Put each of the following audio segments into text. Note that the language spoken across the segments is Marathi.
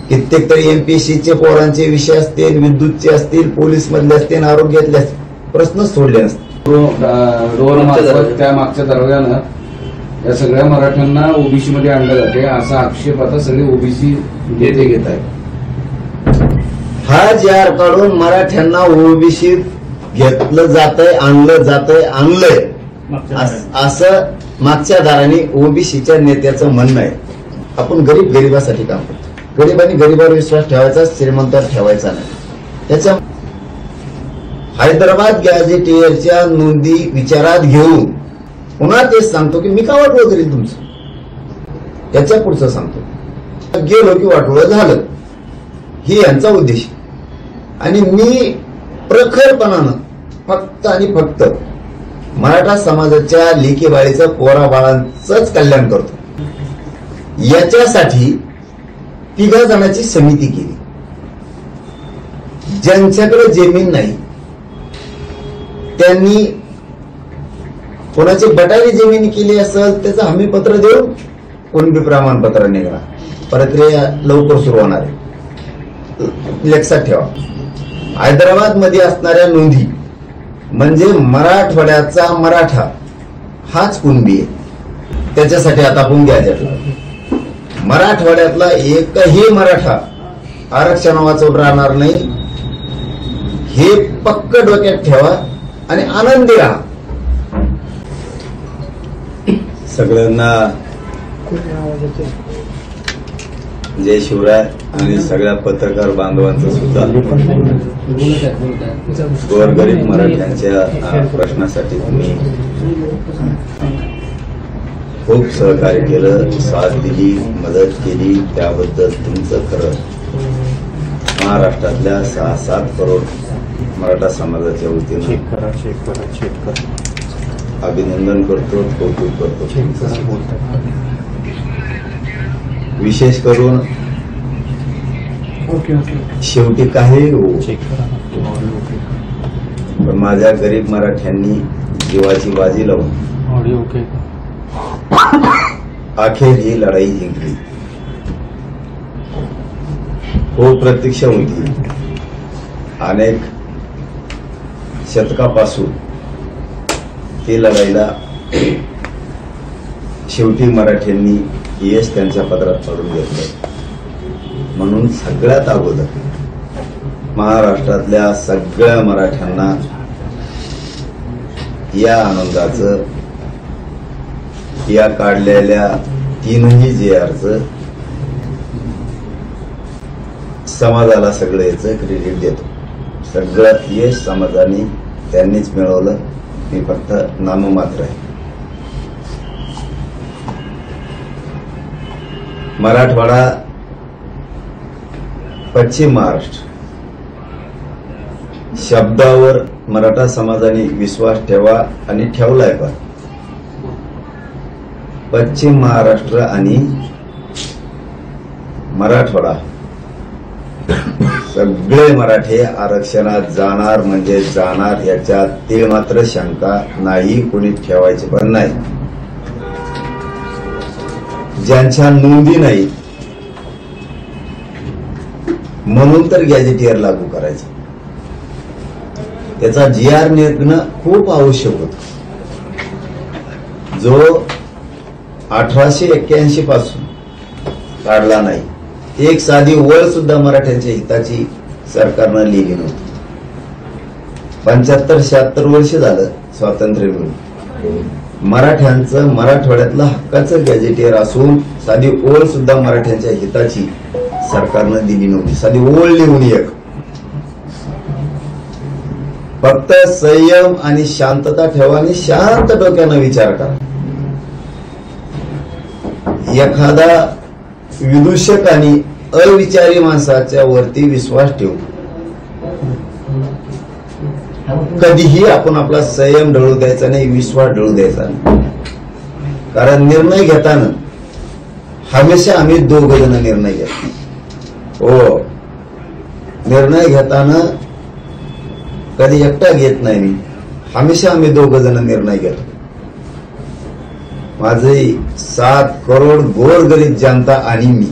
कित्येक तरी एमपीएससीचे पोरांचे विषय असतील, विद्युतचे असतील, पोलीस मधले असतील, आरोग्यातले असतील, प्रश्नच सोडले नसते. त्या मागच्या दरम्यान या सगळ्या मराठ्यांना ओबीसी मध्ये आणलं जाते असा आक्षेप आता सगळे ओबीसी नेते घेत आहेत. हा जार काढून मराठ्यांना ओबीसी घेतलं जातंय, आणलंय असं मागच्या दाराने ओबीसीच्या नेत्याचं म्हणणं आहे. आपण गरीबासाठी काम करतो. गरिबांनी गरीबावर विश्वास ठेवायचा, श्रीमंतावर ठेवायचा नाही. त्याच्या हैदराबाद गॅझेटियरच्या नोंदी विचारात घेऊन पुन्हा तेच सांगतो की मी का वाटोळं करीन तुमचं. त्याच्या पुढचं सांगतो, गेलो की वाटोळं झालं, ही यांचा उद्देश. आणि मी प्रखरपणानं फक्त आणि फक्त मराठा समाजाच्या लेकी बाळीचं, पोरा बाळांचंच कल्याण करतो. याच्यासाठी 3 जणांची समिती केली. ज्यांच्याकडे जमीन नाही त्यांनी कोणाची बटाली जमीन केली असेल त्याचं हमीपत्र देऊन कुणबी प्रमाणपत्र निघा. प्रक्रिया लवकर सुरू होणार आहे, लक्षात ठेवा. हैदराबाद मध्ये असणाऱ्या नोंदी म्हणजे मराठवाड्याचा मराठा हाच कुणबी आहे. त्याच्यासाठी आता आपण गॅझेटला मराठवाड्यातला एकही मराठा आरक्षण वाचवून राहणार नाही, हे पक्क डोक्यात ठेवा आणि आनंदी राहा. सगळ्यांना जय शिवराय. आणि सगळ्या पत्रकार बांधवांचं सुद्धा गोरगरीब मराठ्यांच्या प्रश्नासाठी तुम्ही खूप सहकार्य केलं, साथ दिली, मदत केली, त्याबद्दल तुमचं खरं महाराष्ट्रातल्या 6-7 करोड मराठा समाजाच्या वतीनं अभिनंदन करतो, कौतुक करतो. विशेष करून शेवटी काही हो पण माझ्या गरीब मराठ्यांनी जीवाची बाजी लावून अखेर ही लढाई जिंकली. खूप प्रतीक्षा होती. अनेक शतकापासून ती लढाईला शेवटी मराठ्यांनी यश त्यांच्या पदरात पडून घेतलं. म्हणून सगळ्यात अगोदर महाराष्ट्रातल्या सगळ्या मराठ्यांना या आनंदाचं, या काढलेल्या 3ही JRचं, समाजाला सगळं याचं क्रेडिट देतो. सगळं यश समाजाने त्यांनीच मिळवलं, मी फक्त नाममात्र आहे. मराठवाडा, पश्चिम महाराष्ट्र शब्दावर मराठा समाजाने विश्वास ठेवा आणि ठेवलाय. पण पश्चिम महाराष्ट्र आणि मराठवाडा सगळे मराठे आरक्षणात जाणार म्हणजे जाणार, याच्यात ते मात्र शंका नाही, कोणी ठेवायची पण नाही. ज्यांच्या नोंदी नाही म्हणून तर गॅझेटियर लागू करायचं, त्याचा GR निघणं खूप आवश्यक होतं. जो 1881 पासून काढला नाही. एक साधी ओळ सुद्धा मराठ्यांच्या हिताची सरकारनं लिहिली नव्हती. 75-76 वर्ष झालं स्वातंत्र्य मिळून. मराठ्यांचं मराठवाड्यातलं हक्काचं गॅझेटियर असून साधी ओळ सुद्धा मराठ्यांच्या हिताची सरकारनं दिली नव्हती. साधी ओळ लिहून एक. फक्त संयम आणि शांतता ठेवा आणि शांत डोक्यानं विचार करा. एखादा विदूषक आणि अविचारी माणसाच्या वरती विश्वास ठेवू कधीही आपण आपला संयम ढळू द्यायचा नाही, विश्वास ढळू द्यायचा नाही. कारण निर्णय घेताना हमेशा आम्ही 2 जण निर्णय घेतो. हो, निर्णय घेताना कधी एकटा घेत नाही मी, हमेशा आम्ही 2 जण निर्णय घेतो. माझे 7 करोड गोरगरीब जनता आणि मी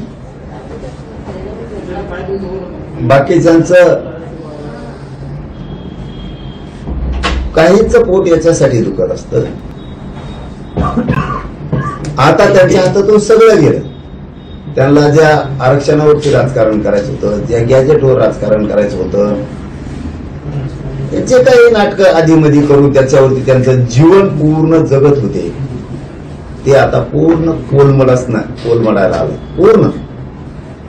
बाकीच्यांचं काहीच पोट याच्यासाठी दुखत असतं. आता त्यांच्या हातातून सगळं गेलं. त्यांना ज्या आरक्षणावरती राजकारण करायचं होतं, ज्या गॅजेटवर राजकारण करायचं होतं, जे काही नाटकं आधीमध्ये करून त्याच्यावरती त्यांचं जीवन पूर्ण जगत होते, ते आता पूर्ण कोलमडायला आलं पूर्ण.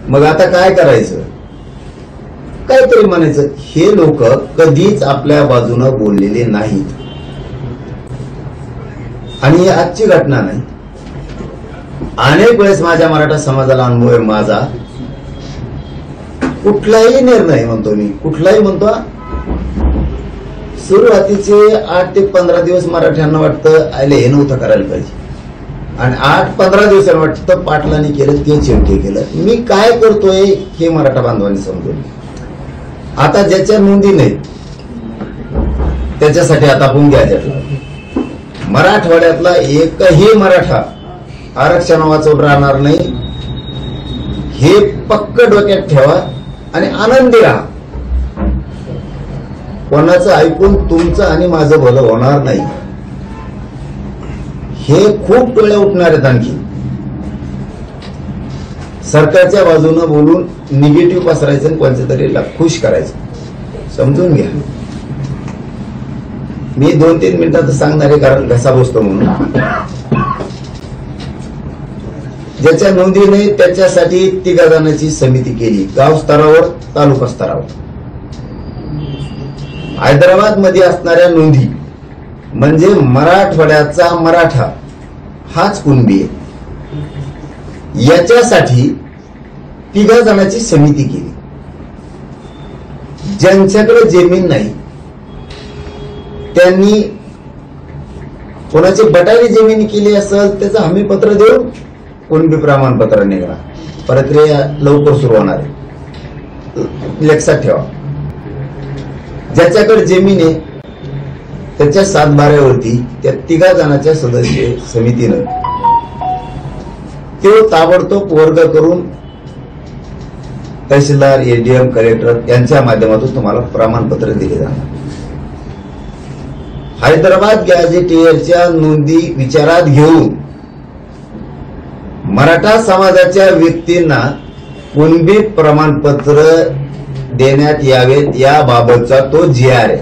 मग आता काय करायचं? काहीतरी म्हणायचं. हे लोक कधीच आपल्या बाजूनं बोललेले नाहीत. आणि ही आजची घटना नाही. अनेक वेळेस माझ्या मराठा समाजाला अनुभव आहे माझा. कुठलाही निर्णय म्हणतो मी, कुठलाही म्हणतो, सुरुवातीचे 8 ते 15 दिवस मराठ्यांना वाटतं आले हे नव्हतं करायला पाहिजे, आणि 8-15 दिवसांनी वाटतं पाटलांनी केलं ते चिमके केलं. मी काय करतोय हे मराठा बांधवांनी समजून. आता ज्याच्या नोंदी नाहीत त्याच्यासाठी आता आपण गॅजेटला मराठवाड्यातला एकही मराठा आरक्षण वाचवून राहणार नाही, हे पक्क डोक्यात ठेवा आणि आनंदी राहा. कोणाचं ऐकून तुमचं आणि माझं भलं होणार नाही. हे खूप टोळ्या उठणार आहेत. आणखी सरकारच्या बाजूनं बोलून निगेटिव्ह पसरायचं आणि कोणत्या तरी खुश करायचं. समजून घ्या. मी 2-3 मिनिटात सांगणार आहे, कारण घसा बसतो म्हणून. ज्याच्या नोंदी नाही त्याच्यासाठी 3 जणांची समिती केली, गाव स्तरावर, तालुका स्तरावर. हैदराबाद मध्ये असणाऱ्या नोंदी म्हणजे मराठवाड्याचा मराठा हाच कुणबी आहे, याच्यासाठी 3 जणांची समिती केली. ज्यांच्याकडे जमीन नाही त्यांनी कोणाची बटाली जमीन केली असेल त्याचं हमीपत्र देऊन कुणबी प्रमाणपत्र निघणार. प्रक्रिया लवकर सुरू होणार आहे, लक्षात ठेवा. ज्याच्याकडे जमीन आहे त्याच्या 7/12वरती त्या 3 जणांच्या सदस्य समितीनं ते ताबडतोब वर्ग करून तहसीलदार, एडीएम, कलेक्टर यांच्या माध्यमातून तुम्हाला प्रमाणपत्र दिले जाणार. हैदराबाद गॅझेटियरच्या नोंदी विचारात घेऊन मराठा समाजाच्या व्यक्तींना कुणबी प्रमाणपत्र देण्यात यावेत याबाबतचा तो GR आहे.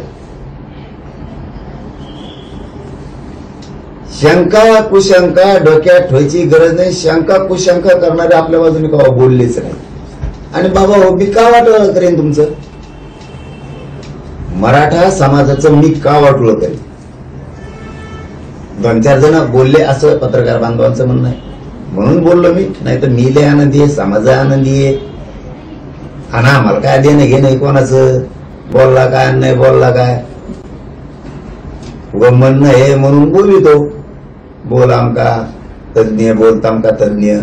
शंका कुशंका डोक्यात ठेवायची गरज नाही. शंका कुशंका करणारे आपल्या बाजूने का बोललेच नाही. आणि बाबा हो मी का वाटोळं करेन तुमचं? मराठा समाजाचं मी का वाटोळं करेन? 2-4 जण बोलले असं पत्रकार बांधवांचं म्हणणं आहे म्हणून बोललो मी. नाही तर मी लय आनंदी आहे, समाज आनंदी आहे. आणि आम्हाला काय देणं घे नाही कोणाचं, बोलला काय नाही बोलला काय, व म्हणणं हे म्हणून बोलितो. बोल आमका तज्ञ, बोलता आमका तज्ञ.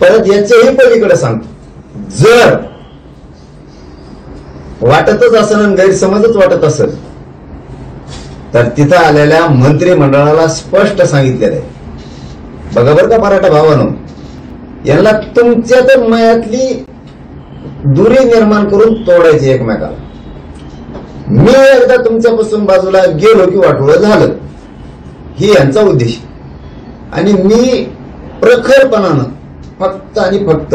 परत याच्याही पलीकडे सांगतो, जर वाटतच असेल, गैरसमजच वाटत असेल, तर तिथं आलेल्या मंत्रिमंडळाला स्पष्ट सांगितलेलं आहे, बघा बरं का मराठा भावानो, यांना तुमच्या तर मयातली दुरी निर्माण करून तोडायची एकमेकाला. मी एकदा तुमच्यापासून बाजूला गेलो की वाटोळं झालं, ही यांचा उद्देश. आणि मी प्रखरपणानं फक्त आणि फक्त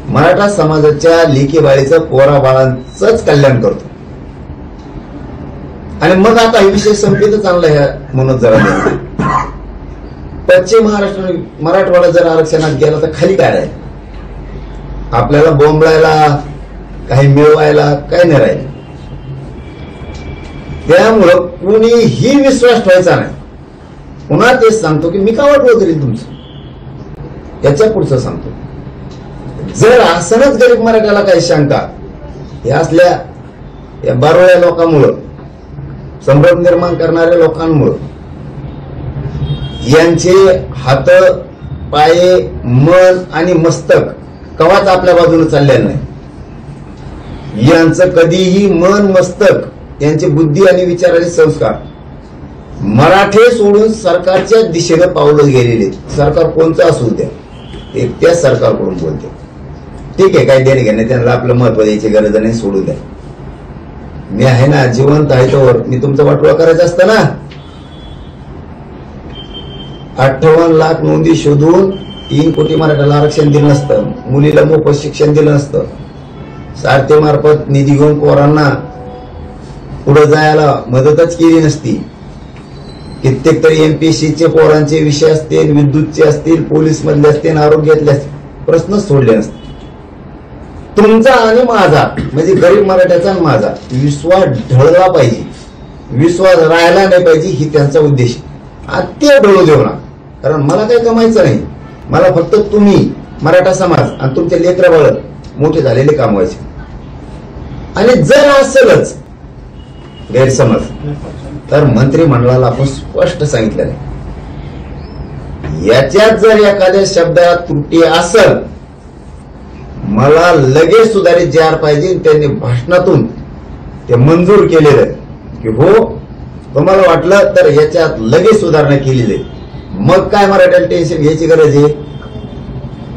मराठा समाजाच्या लेकी बाळीचं, पोरा बाळांचंच कल्याण करतो. आणि मग आता हे विषय संपलेच चांगला ह्या म्हणून जरा पश्चिम महाराष्ट्र मराठवाडा जर आरक्षणात गेला तर खाली काय राहील? आपल्याला बोंबळायला, काही मिळवायला काय नाही राहील. त्यामुळं कुणीही विश्वास ठेवायचा नाही. पुन्हा तेच सांगतो की मी का वाटवं करीन तुमचं, याच्या पुढचं सांगतो. जर असणच गरीब मराठ्याला काही शंका हे असल्या या बारोळ्या लोकांमुळं, संभ्रम निर्माण करणाऱ्या लोकांमुळं, यांचे हात, पाये, मन आणि मस्तक कवाच आपल्या बाजूने चाललेलं नाही. यांचं कधीही मन, मस्तक, यांची बुद्धी आणि विचाराचे संस्कार मराठे सोडून सरकारच्या दिशेने पावलं गेलेले. सरकार कोणचं असू द्या, ते त्या सरकारकडून बोलते. ठीक आहे, काही देणे घेणे, त्यांना आपलं महत्व द्यायची गरज नाही, सोडून द्या. मी आहे ना, जिवंत आहे तोवर मी तुमचं वाटोळा करायचं असतं ना. 58 लाख नोंदी शोधून 3 कोटी मराठ्याला आरक्षण दिलं नसतं, मुलीला मोफत शिक्षण दिलं नसतं, सारथीमार्फत निधी घेऊन पोरांना पुढे जायला मदतच केली नसती, कित्येक तरी एमपीएससीचे पोरांचे विषय असतील, विद्युतचे असतील, पोलीस मधले असतील, आरोग्यातले असतील, प्रश्नच सोडले नसते. तुमचा आणि माझा म्हणजे गरीब मराठ्याचा आणि माझा विश्वास ढळला पाहिजे, विश्वास राहायला नाही पाहिजे, ही त्यांचा उद्देश. ते ढळू देऊ ना, कारण मला काही कमायचं नाही, मला फक्त तुम्ही मराठा समाज आणि तुमचे लेकरं बाळ मोठे झालेले कामवायचे. आणि जर असेलच गैरसमज तर मंत्रिमंडळाला आपण स्पष्ट सांगितलं नाही. याच्यात जर एखाद्या शब्दात त्रुटी असेल, मला लगेच सुधारित JR पाहिजे. त्यांनी भाषणातून ते मंजूर केलेलं की हो तुम्हाला वाटलं तर याच्यात लगेच सुधारणा केलेली आहे, मग काय मराठ्याला टेन्शन घ्यायची गरज आहे.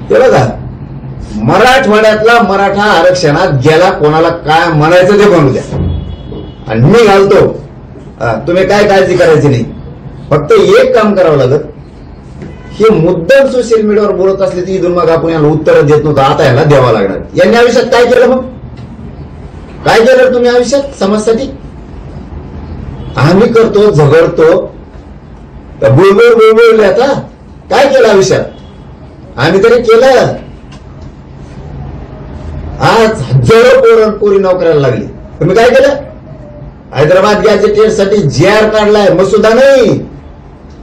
ते बघा, मराठवाड्यातला मराठा आरक्षणात गेला, कोणाला काय म्हणायचं ते म्हणू द्या, आणि मी घालतो, तुम्ही काय काळजी करायची नाही. फक्त एक काम करावं लागत, हे मुद्दाम सोशल मीडियावर बोलत असले तर इथून मग आपण याला उत्तर देत नव्हतं, आता याला द्यावं लागणार. यांनी आयुष्यात काय केलं, मग काय केलं तुम्ही आयुष्यात समाजासाठी? आम्ही करतो, झगडतो, बुळबुळ बुळबुळले, आता काय केलं आयुष्यात? आम्ही तरी केलं. आज हजारो पोरी नोकऱ्याला लागली, तुम्ही काय केलं? हैदराबाद गॅजेटेडसाठी JR काढलाय, मसुदा नाही,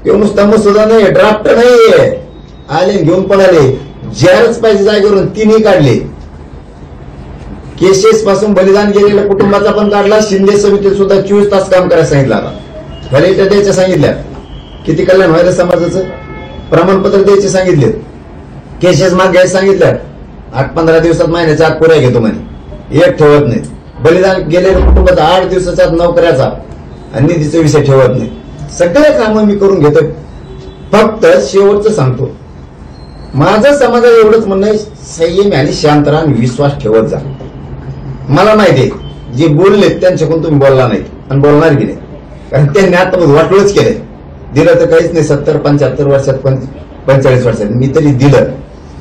किंवा नुसता मसुदा नाही, ड्राफ्ट नाहीये, आले घेऊन पळाले. JRच पाहिजे जागेवरून, 3ही काढले. केसेस पासून बलिदान गेलेल्या कुटुंबाचा पण काढला. शिंदे समितीत सुद्धा 24 तास काम करायला सांगितलं. आता व्हॅलिडिटी द्यायच्या सांगितल्या, किती कल्याण व्हायला समाजाचं, प्रमाणपत्र द्यायचे सांगितले, केसेस माग घ्यायला सांगितलं. 8-15 दिवसात, महिन्याच्या आत पुऱ्या घेतो म्हणे, एक ठेवत नाही. बलिदान गेलेल्या कुटुंबाचा 8 दिवसाच्या आत नोकऱ्याचा आणि निधीचा विषय ठेवत नाही. सगळे कामं मी करून घेतोय. फक्त शेवटचं सांगतो, माझं समाजाला एवढंच म्हणणं आहे, संयमी आणि शांत राहा, विश्वास ठेवत जा. मला माहिती आहे जे बोलले त्यांच्याकडून तुम्ही बोलला नाही आणि बोलणार की नाही, कारण त्यांनी आता वाटोळच केलंय. दिलं तर काहीच नाही, 70-75 वर्षात, 45 वर्षात मी तरी दिलं,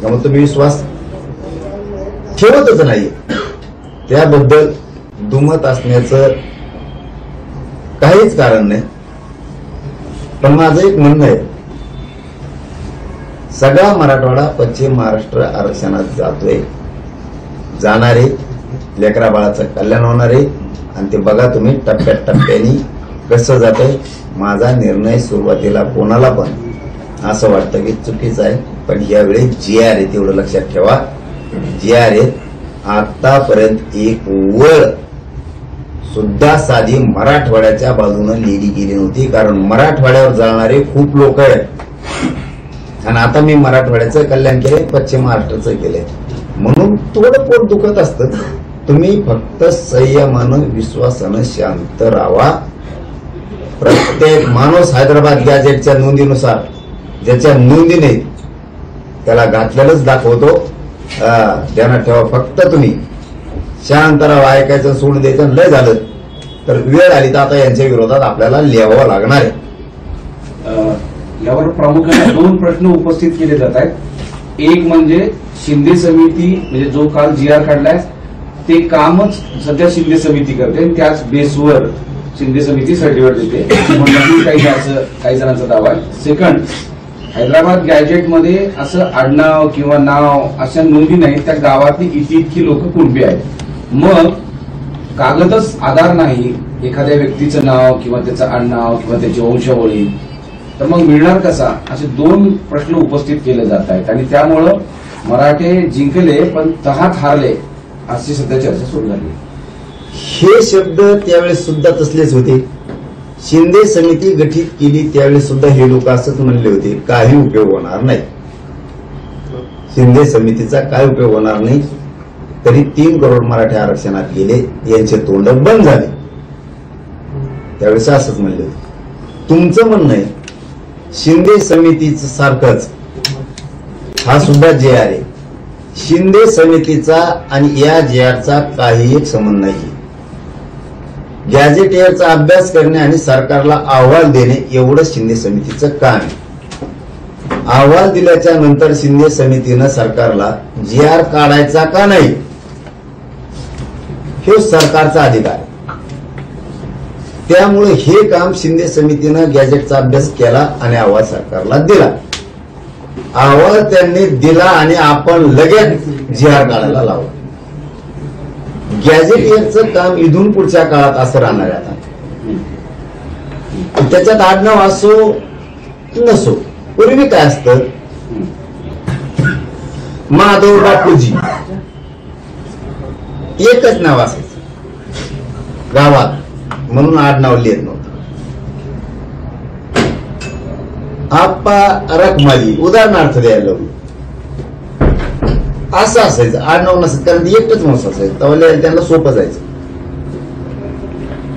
त्यामुळे तुम्ही विश्वास ठेवतच नाही. त्याबद्दल दुमत असण्याचं काहीच कारण नाही. पण माझं एक म्हणणं आहे, सगळा मराठवाडा पश्चिम महाराष्ट्र आरक्षणात जातोय, जाणारे, लेकरा बाळाचं कल्याण होणार आहे. आणि ते बघा तुम्ही टप्प्याटप्प्याने कसं जातंय. माझा निर्णय सुरुवातीला कोणाला पण असं वाटतं की चुकीचा आहे, पण यावेळी JR आहे, तेवढं लक्षात ठेवा. JR आहे. आतापर्यंत एक वळ सुद्धा साधी मराठवाड्याच्या बाजूने लिहिली गेली नव्हती, कारण मराठवाड्यावर जाणारे खूप लोक आहेत आणि आता मी मराठवाड्याचं कल्याण केलंय, पश्चिम महाराष्ट्राचं केलंय, म्हणून थोडं पोट दुखत असतं. तुम्ही फक्त संयमानं, विश्वासानं शांत राहा. प्रत्येक माणूस हैदराबाद गॅजेटच्या नोंदीनुसार ज्याच्या नोंदी नाहीत त्याला घातलेलंच दाखवतो. ध्यानात ठेवा. फक्त तुम्ही शांत राहा, ऐकायचं सोडून द्यायचं. लय झालं तर वेळ आली तर आता यांच्या विरोधात आपल्याला लिहावं लागणार आहे. यावर प्रामुख्याने 2 प्रश्न उपस्थित केले जात आहेत. एक म्हणजे शिंदे समिती, म्हणजे जो काल JR काढलाय ते कामच सध्या शिंदे समिती करते, त्याच बेसवर शिंदे समिती सर्टिफिकेट देते, म्हणून काही जणांचा दावा आहे. सेकंड, हैदराबाद गॅजेटमध्ये असं आडनाव किंवा नाव अशा नोंदी नाहीत, त्या गावातली इतकी लोक कुणबी आहेत. मग कागदच आधार नाही, एखाद्या व्यक्तीचं नाव किंवा त्याचं आडनाव किंवा त्याची वंशावळी, तर मग मिळणार कसा, असे 2 प्रश्न उपस्थित केले जात आहेत. आणि त्यामुळं मराठे जिंकले पण तहात हारले अशी सध्या चर्चा सुरू झाली. हे शब्द त्यावेळेस सुद्धा तसलेच होते. शिंदे समिती गठीत केली त्यावेळेस सुद्धा हे लोक असंच म्हणले होते, काही उपयोग होणार नाही, शिंदे समितीचा काय उपयोग होणार नाही. तरी 3 करोड मराठी आरक्षणात गेले, यांचे तोंड बंद झाले. त्यावेळेस असंच म्हणले होते. तुमचं म्हणणं आहे शिंदे समितीचं सारखंच हा सुद्धा JR आहे. शिंदे समितीचा आणि या JRचा काही एक संबंध नाही. गॅझेटियरचा अभ्यास करणे आणि सरकारला अहवाल देणे एवढं शिंदे समितीचं काम आहे. अहवाल दिल्याच्या नंतर शिंदे समितीनं सरकारला JR काढायचा का नाही हे सरकारचा अधिकार आहे. त्यामुळे हे काम शिंदे समितीनं गॅझेटचा अभ्यास केला आणि अहवाल सरकारला दिला. अहवाल त्यांनी दिला आणि आपण लगेच JR काढायला लावला. गॅझेटियरचं काम इथून पुढच्या काळात असं राहणार आहे. आता त्याच्यात आडनाव असो नसो, पूर्वी काय असतं, माधव बापूजी एकच नाव असायचं गावात, म्हणून आडनाव लिहित नव्हतं. आप्पा रखमाजी उदाहरणार्थ द्यायला असं असायचं, आडनाव नसत, कारण एकच माणूस असायचं, तेव्हा त्यांना सोपं जायचं.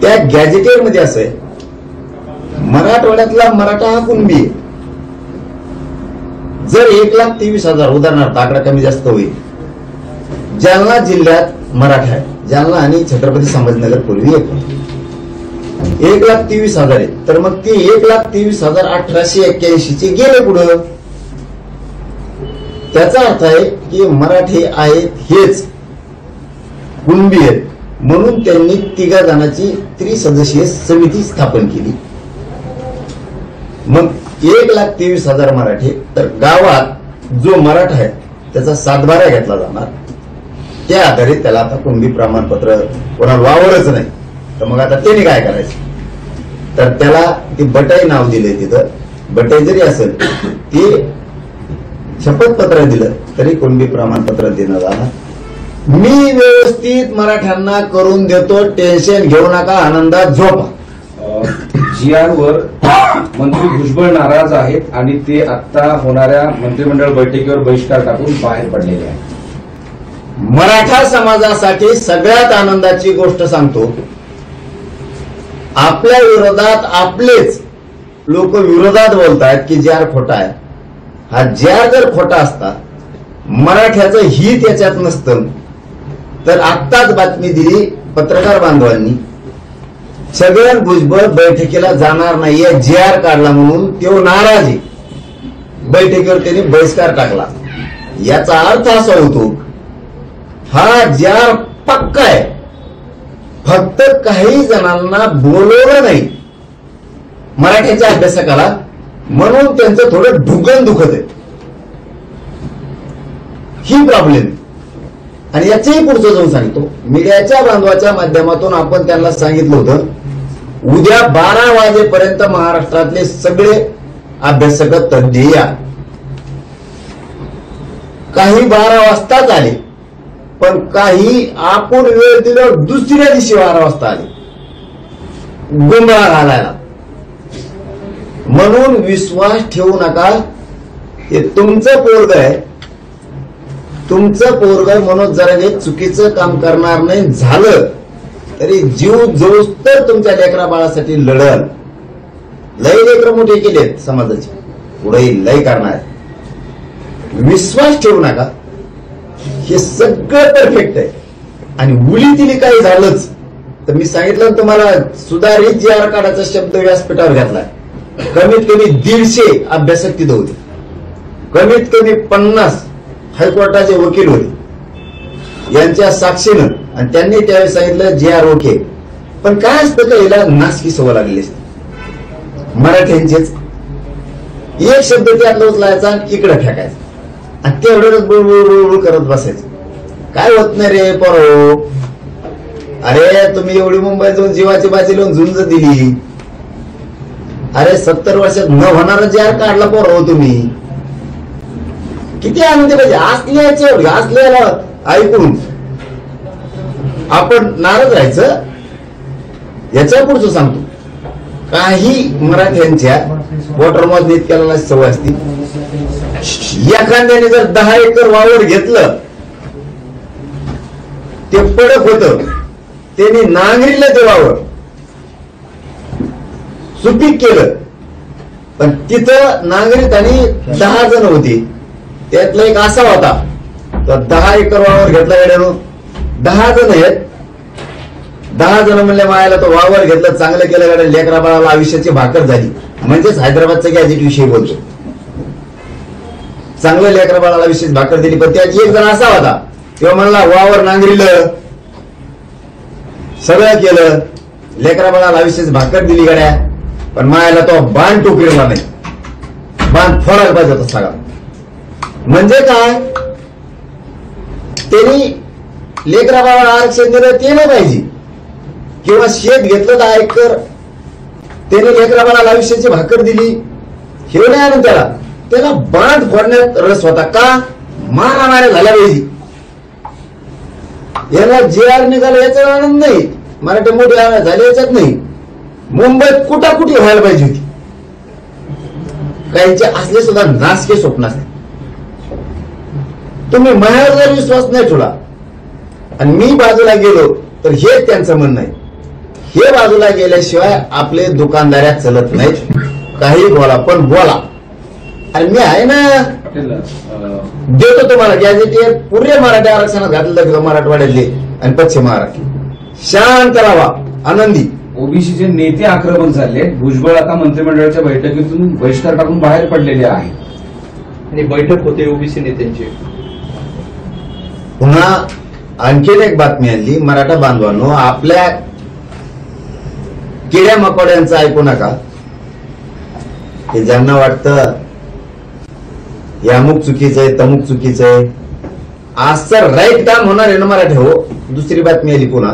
त्या गॅझेटियर मध्ये असं आहे, मराठवाड्यातला मराठा हा कुणबी आहे. जर 1,23,000 उदाहरणार्थ, आकडा कमी जास्त होईल, जालना जिल्ह्यात मराठा आहे, जालना आणि छत्रपती संभाजीनगर पूर्वी एक 1,23,000 आहे, तर मग ते 1,23,1881 चे गेले पुढं. त्याचा अर्थ आहे की मराठी आहेत हेच कुणबी आहेत, म्हणून त्यांनी 3 जणांची त्रिसदस्यीय समिती स्थापन केली. मग 1,23,000 मराठी, तर गावात जो मराठा आहे त्याचा 7/12 घेतला जाणार. त्या आधारे त्याला आता कुणबी प्रमाणपत्र कोणाला वावरच नाही, तर मग आता त्याने काय करायचं, तर त्याला ती बटाई नाव दिलंय. तिथं बटाई जरी असेल ते शपथपत्र दिलं तरी कुणबी प्रमाणपत्र देणं जाणार. मी व्यवस्थित मराठ्यांना करून देतो, टेन्शन घेऊ नका, आनंदात झोपा. JR वर मंत्री भुजबळ नाराज आहेत आणि ते आता होणाऱ्या मंत्रिमंडळ बैठकीवर बहिष्कार टाकून बाहेर पडलेले आहेत. मराठा समाजासाठी सगळ्यात आनंदाची गोष्ट सांगतो, आपल्या विरोधात आपलेच लोक विरोधात बोलतायत की JR खोटा आहे. हा JR जर खोटा असता, मराठ्याचं हित याच्यात नसतं, तर आत्ताच बातमी दिली पत्रकार बांधवांनी, छगन भुजबळ बैठकीला जाणार नाहीये, JR काढला म्हणून तो नाराज आहे, बैठकीवर त्यांनी बहिष्कार टाकला. याचा अर्थ असा होतो, हा JR पक्का आहे, फक्त काही जणांना बोलवलं नाही मराठ्याच्या अभ्यासकाला, म्हणून त्यांचं थोडं ढुकन दुखत आहे, ही प्रॉब्लेम. आणि याचंही पुढचं जाऊन सांगतो, मीडियाच्या बांधवाच्या माध्यमातून आपण त्यांना सांगितलं होतं, उद्या 12 वाजेपर्यंत महाराष्ट्रातले सगळे अभ्यासक तज्ञ या. काही 12 वाजताच आले, पण काही आपण वेळ दिल्यावर दुसऱ्या दिवशी 12 वाजता आले गोंधळा घालायला. म्हणून विश्वास ठेवू नका, हे तुमचं पोरग आहे, तुमचं पोरग म्हणून जरा हे चुकीचं काम करणार नाही, झालं तरी जीव जोस तर तुमच्या लेकरा बाळासाठी लढल. लय लेकरं मोठे केलेत समाजाचे, पुढे लय करणार. विश्वास ठेवू नका, हे सगळं परफेक्ट आहे. आणि उली तिने काही झालंच तर मी सांगितलं तुम्हाला, सुधारित JR काढायचा शब्द व्यासपीठावर घेतलाय. कमीत कमी 150 अभ्यासक तिथं होते, कमीत कमी 50 हायकोर्टाचे वकील होते यांच्या साक्षीनं, आणि त्यांनी त्यावेळी सांगितलं JR ओके. पण काय असतं का, याला नासकी सवय लागली असते मराठ्यांचेच. एक शब्द त्यातला उचलायचा आणि इकडे फेकायचा, आणि तेवढंच बुळबुळ करत बसायचं. काय होत नाही रे पोरो, अरे तुम्ही एवढी मुंबईत जाऊन जीवाची बाजी लावून झुंज दिली, अरे 70 वर्षात न होणारा JR काढला पोरो तुम्ही, किती आनंदी पाहिजे. असल्याचे एवढी असल्याला ऐकून आपण नाराज राहायचं. याच्या पुढचं सांगतो, काही मराठ्यांच्या वॉटर मोजणी इतक्याला सवय असती, एखाद्याने जर 10 एकर वावर घेतलं, ते पडक होत, त्यांनी नांगरीला ते वावर सुपीक केलं, पण तिथं नांगरीत आणि 10 जण होते, त्यातला एक असा होता तर 10 एकर वावर घेतला गाड्यानं, 10 जण आहेत. 10 जण म्हणले मायाला तो वावर घेतलं, चांगलं केलं गाड्या, लेकरा बाळाला आयुष्याची भाकर झाली. म्हणजेच हैदराबादचा गॅजेट विषयी बोलतो. चांगलं लेकरा बाळाला विशेष भाकर दिली. पण त्यात एक जण असा होता, तेव्हा म्हणला वावर नांगरीलं, सगळं केलं, लेकरा बाळाला विशेष भाकर दिली गाड्या, पण मायाला तो बाण टोकलेला नाही. बाण फोडायला पाहिजे होता सगळा. म्हणजे काय, त्यांनी लेकरा बाळाला आरक्षण दिलं ते नाही पाहिजे, किंवा शेत घेतलं 10 एकर, त्याने लेकरा बाळाला आयुष्याची भाकर दिली, हे नाही आणून त्याला बांध फोडण्यात रस होता. का, मारामाऱ्या झाल्या पाहिजे. याला JR निघाला याचा आनंद नाही, मराठी मोठी झाली याच्यात नाही. मुंबईत कुटाकुटी व्हायला पाहिजे होती. काहींचे असले सुद्धा नासके स्वप्न असते. तुम्ही माझ्यावर जर विश्वास नाही ठेवला आणि मी बाजूला गेलो तर हे त्यांचं म्हणणं आहे. हे बाजूला गेल्याशिवाय आपले दुकानदाऱ्या चलत नाहीत. काही बोला पण बोला. आणि मी आहे ना, देतो तुम्हाला गॅजेटियर पुरे मराठी आरक्षणात घातलं मराठवाड्यातले आणि पश्चिम महाराष्ट्र. शांत राहा, आनंदी. ओबीसीचे नेते आक्रमक झाले. भुजबळ आता मंत्रिमंडळाच्या बैठकीतून बहिष्कार टाकून बाहेर पडलेले आहे आणि बैठक होते ओबीसी नेत्यांची. पुन्हा आणखीन एक बातमी आणली. मराठा बांधवांनो, आपल्या किड्या मकोड्यांचं ऐकू नका. हे ज्यांना वाटतं हे अमुक चुकीचं आहे, तमुक चुकीचं आहे, आज तर राईट काम होणार आहे ना मराठी. हो, दुसरी बातमी आली पुन्हा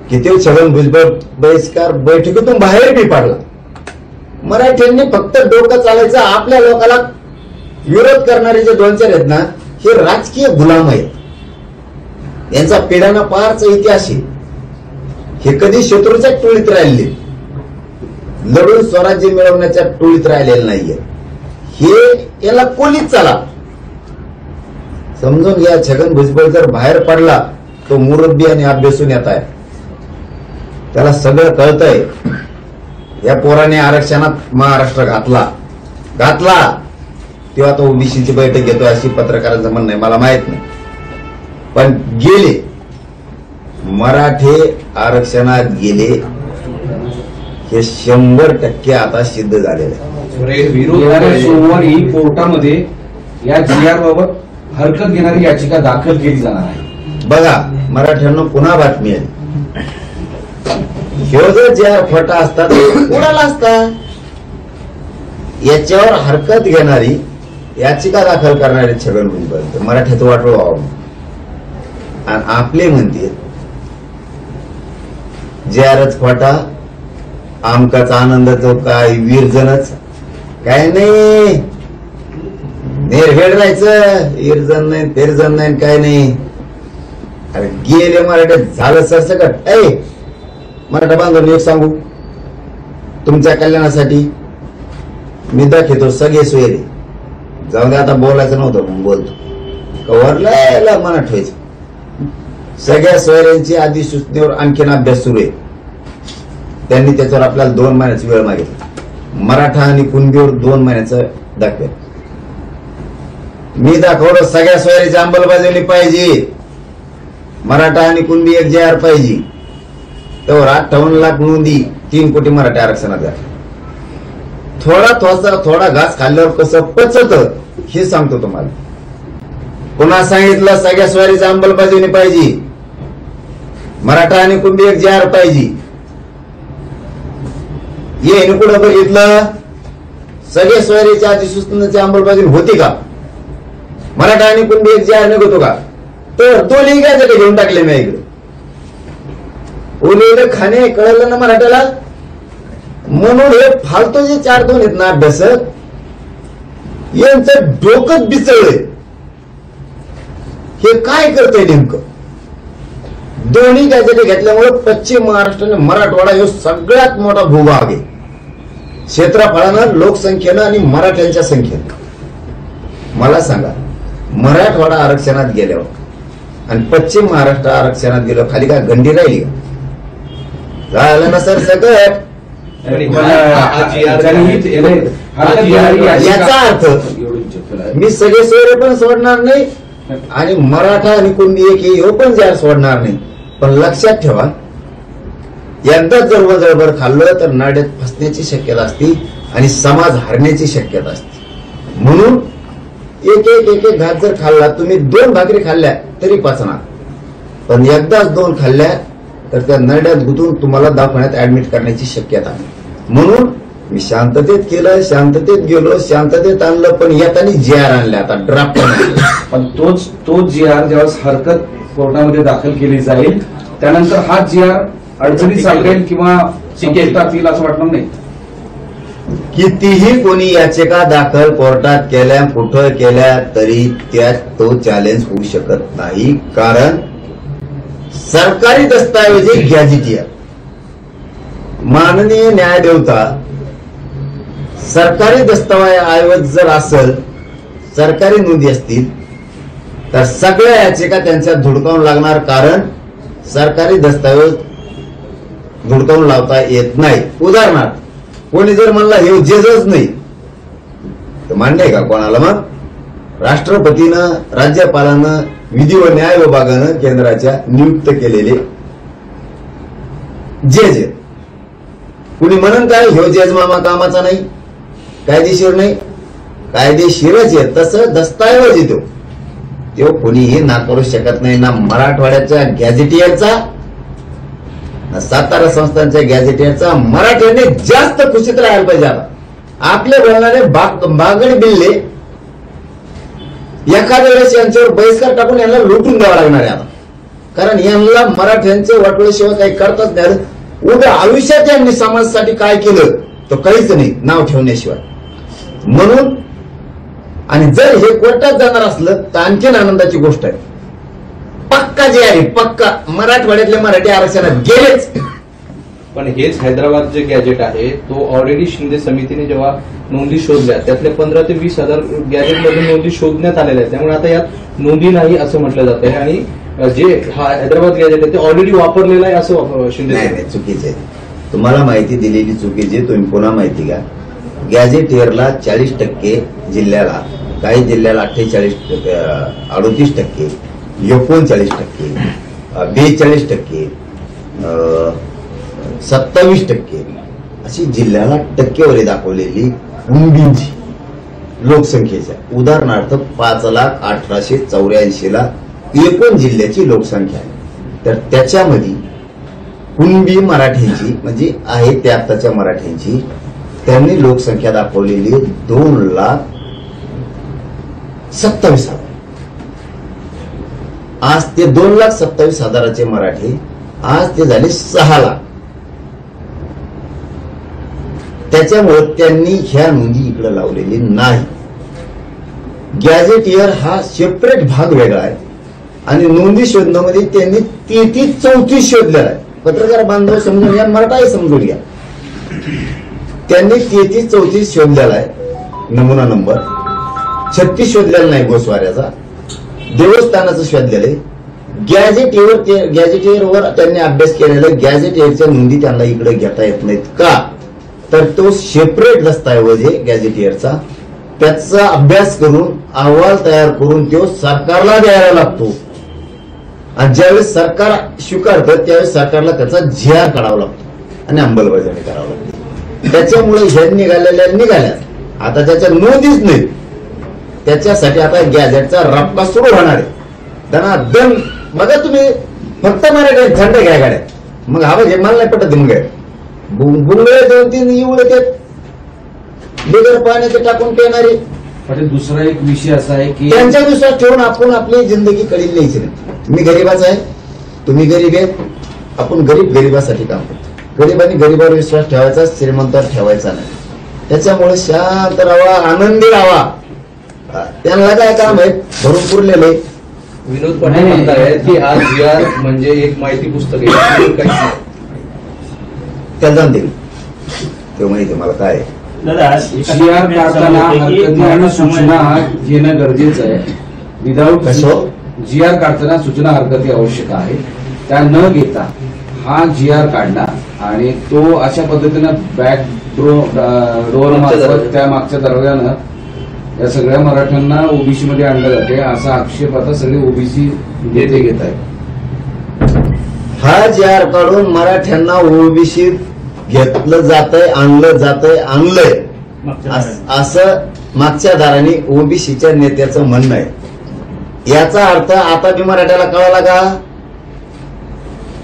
की ते छगन भुजबळ बहिष्कार बैठकीतून बाहेर बी पडला. मराठ्यांनी फक्त डोकं चालायचं. आपल्या लोकांना विरोध करणारे जे 2-4 आहेत ना, हे राजकीय गुलाम आहेत. यांचा पिढ्याना पारचा इतिहास आहे. हे कधी शत्रूच्या टोळीत राहिले, लढून स्वराज्य मिळवण्याच्या टोळीत राहिलेलं नाहीये. हे याला कोणीच चला समजून घ्या. छगन भुजबळ जर बाहेर पडला, तो मुरब्बी आणि अभ्यासून येत आहे. त्याला सगळं कळतंय. या पोराने आरक्षणात महाराष्ट्र घातला तेव्हा तो ओबीसीची बैठक घेतोय अशी पत्रकारांचं म्हणणं आहे. मला माहित नाही, पण गेले मराठे आरक्षणात गेले हे 100% आता सिद्ध झालेलं आहे. सोमवारी कोर्टामध्ये या GR बाबत हरकत घेणारी याचिका दाखल केली जाणार आहे. बघा, मराठ्यांना पुन्हा बातमी आली. ह्यो जर JR खोटा असतात कोणाला असता, याच्यावर हरकत घेणारी याचिका दाखल करणारे छगन भुजबळ मराठ्याचं वाटोळ व्हावं. आणि आपले म्हणते JRच खोटा, आमकाचा आनंदाचं काय विरजनच काय नाही, निर्भेड राहायचं. विरजन नाही, फिरजन नाही, काय नाही. अरे गेले मराठ्यात झालं सरसकट. मराठा बांधवांनी एक सांगू, तुमच्या कल्याणासाठी मी दाखवतो सगळे सोयरे. जाऊ दे, आता बोलायचं नव्हतं म्हणून बोलतो. कव्हरला मनात ठेवायचं. सगळ्या सोयऱ्यांची आधी सूचनेवर आणखीन अभ्यास सुरू आहे. त्यांनी त्याच्यावर आपल्याला 2 महिन्याची वेळ मागितली. मराठा आणि कुणबीवर 2 महिन्याचं दाखवेल. मी दाखवलं सगळ्या सोयऱ्याची अंमलबजावणी पाहिजे. मराठा आणि कुणबी एक JR पाहिजे. तर 58 लाख नोंदी, 3 कोटी मराठी आरक्षणात द्या. थोडा घास खाल्ल्यावर कसं पचत हे सांगतो तुम्हाला. पुन्हा सांगितलं सगळ्या स्वारीची अंमलबजावणी पाहिजे. मराठा आणि कुणबी एक JR पाहिजे. ये कुठं बघितलं सगळ्या स्वारीच्या अधिसूचनेची अंमलबजावणी होती का? मराठा आणि कुणबी एक JR निघतो का? तर दोन्ही काय घेऊन टाकले मी इकडे. उरलेलं खाणे कळलं ना मराठ्याला. म्हणून हे फालतू जे 4-2 आहेत ना अभ्यासक, यांचं डोकं बिचळलंय. हे काय करतंय नेमकं? दोन्ही गॅजेट घेतल्यामुळे पश्चिम महाराष्ट्र आणि मराठवाडा हे सगळ्यात मोठा भूभाग आहे. क्षेत्रफळानं, लोकसंख्येनं आणि मराठ्यांच्या संख्येनं. मला सांगा, मराठवाडा आरक्षणात गेल्यावर आणि पश्चिम महाराष्ट्र आरक्षणात गेल्यावर खाली काय गंडी राहिली का? झालं ना सर सगळं. याचा अर्थ मी सगळे सोयरे पण सोडणार नाही आणि मराठा आणि कुणबी एक हे पण जार सोडणार नाही. पण लक्षात ठेवा, एकदाच जर वजळभर खाल्लं तर नाड्यात फसण्याची शक्यता असते आणि समाज हरण्याची शक्यता असते. म्हणून एक एक एक एक घास जर खाल्ला, तुम्ही 2 भाकरी खाल्ल्या तरी पचणार, पण एकदाच 2 खाल्ल्या तर त्या नरड्यात गुंतून तुम्हाला दवाखान्यात ऍडमिट करण्याची शक्यता आहे. म्हणून मी शांततेत केलं, शांततेत गेलो, शांततेत आणलं, पण येताना GR आणले, आता ड्राफ्ट पण तोच GR ज्यावेळेस हरकत कोर्टामध्ये दाखल केली जाईल त्यानंतर हा GR अडचणी चालवेल किंवा संपुष्टात येईल असं वाटणार नाही. कितीही कोणी याचिका दाखल कोर्टात केल्या, कुठं केल्या, तरी त्यात तो चॅलेंज होऊ शकत नाही. कारण सरकारी दस्तावेजी गॅझेटियर माननीय न्यायदेवता सरकारी दस्तावेज जर असेल, सरकारी नोंदी असतील तर सगळ्या याचिका त्यांच्या धुडकावून लागणार. कारण सरकारी दस्तावेज धुडकावून लावता येत नाही. उदाहरणार्थ कोणी जर म्हणला हे जेजच नाही तर मान्य आहे का कोणाला? मग राष्ट्रपतीनं, राज्यपालानं, विधी व न्याय विभागानं केंद्राच्या नियुक्त केलेले जज आहेत. कुणी म्हणून काय ह्यो जज मामा कामाचा नाही, कायदेशीर नाही? कायदेशीरच आहे. तसं दस्तावेज येतो तो कोणीही नाकारू शकत नाही. ना मराठवाड्याच्या गॅझेटियरचा, ना सातारा संस्थांच्या गॅझेटियरचा. मराठ्याने जास्त खुशीत राहायला पाहिजे. आता आपले बोलणारे बागड बिल्ले एखाद्या वेळेस यांच्यावर बहिष्कार टाकून यांना लुटून द्यावा लागणार आहे आता. कारण यांना मराठ्यांचे वाटोळ्याशिवाय काही करताच नाही. उद्या आयुष्यात यांनी समाजासाठी काय केलं तर काहीच नाही, नाव ठेवण्याशिवाय. म्हणून आणि जर हे कोर्टात जाणार असलं तर आणखीन आनंदाची गोष्ट आहे. पक्का जे आहे, पक्का मराठवाड्यातले मराठी आरक्षणात गेलेच. पण हेच हैदराबाद जे गॅजेट आहे तो ऑलरेडी शिंदे समितीने जेव्हा नोंदी शोधल्या त्यातले 15 ते 20 हजार गॅजेट मधून नोंदी शोधण्यात आलेल्या आहेत. त्यामुळे आता यात नोंदी नाही असं म्हटलं जात आहे आणि जे हा हैदराबाद गॅजेट आहे ते ऑलरेडी वापरलेलं आहे असं शिंदे. नाही, चुकीचे आहे. तुम्हाला माहिती दिलेली चुकीची. तुम्ही पुन्हा माहिती घ्या. गॅजेटियरला 40% जिल्ह्याला, काही जिल्ह्याला 38%, 39%, 42%, 27% अशी जिल्ह्याला टक्केवारी दाखवलेली कुणबींची लोकसंख्येच्या. उदाहरणार्थ 5,18,84 ला एकूण जिल्ह्याची लोकसंख्या आहे. तर त्याच्यामध्ये कुणबी मराठ्यांची म्हणजे आहे त्या आत्ताच्या मराठ्यांची त्यांनी लोकसंख्या दाखवलेली 2,27,000. आज ते 2,27,000 मराठी आज ते झाले 6 लाख. त्याच्यामुळे त्यांनी ह्या नोंदी इकडे लावलेली नाही. गॅझेटियर हा सेपरेट भाग वेगळा आहे आणि नोंदी शोधण्यामध्ये त्यांनी 33-34 शोधलेला आहे. पत्रकार बांधव समजून घ्या, मराठाही समजून घ्या. त्यांनी 33-34 शोधलेला आहे. नमुना नंबर 36 शोधलेला नाही गोस्वाऱ्याचा. देवस्थानाचं शोधलेलं आहे. गॅझेटियरवर त्यांनी अभ्यास केलेला. गॅझेटियरच्या नोंदी त्यांना इकडे घेता येत नाहीत. का तर तो सेपरेट दस्तावेज आहे गॅझेटियरचा. त्याचा अभ्यास करून अहवाल तयार करून तो सरकारला द्यायला लागतो आणि ज्यावेळेस सरकार स्वीकारतं त्यावेळेस सरकारला त्याचा GR काढावा लागतो आणि अंमलबजावणी करावी लागते. त्याच्यामुळे हे निघाल्या आता त्याच्या नोंदीच नाही. त्याच्यासाठी आता गॅझेटचा रप्पा सुरू होणार आहे. त्यांना दम बघा तुम्ही फक्त मराठी थंड घ्या गाड्या. मग हा म्हणजे मला नाही पटत. मग बुंगळे 2-3 एवढे ते बिगर पाण्याचे टाकून पेणारे. पण दुसरा एक विषय असा आहे की त्यांच्या विश्वास ठेवून आपण आपली जिंदगी कळील न्यायची नाही. मी गरीबाचा आहे, तुम्ही गरीब आहे. आपण गरीबासाठी काम करतो. गरीबांनी गरीबावर विश्वास ठेवायचा, श्रीमंतावर ठेवायचा नाही. त्याच्यामुळे शांत राहावा, आनंदी राहावा. त्यांना काय काम आहे भरून पुरलेले. विनोद पाटील म्हणतायत की हा GR म्हणजे एक माहिती पुस्तक आहे. त्याला जाऊन देईल ते माहिती मला काय आहे. GR काढताना हरकती आणि सूचना घेणं गरजेचं आहे. विदाऊट GR काढताना सूचना हरकती आवश्यक आहे. त्या न घेता हा GR काढला आणि तो अशा पद्धतीनं बॅक डोअर मार्फत त्या मागच्या दरवाजानं या सगळ्या मराठ्यांना ओबीसी मध्ये आणलं जाते असा आक्षेप आता सगळे ओबीसी नेते घेत आहेत. हा जार काढून मराठ्यांना ओबीसी घेतलं जातंय, आणलंय असं मागच्या दाराने ओबीसीच्या नेत्याचं म्हणणं आहे. याचा अर्थ आता बी मराठ्याला कळाला का?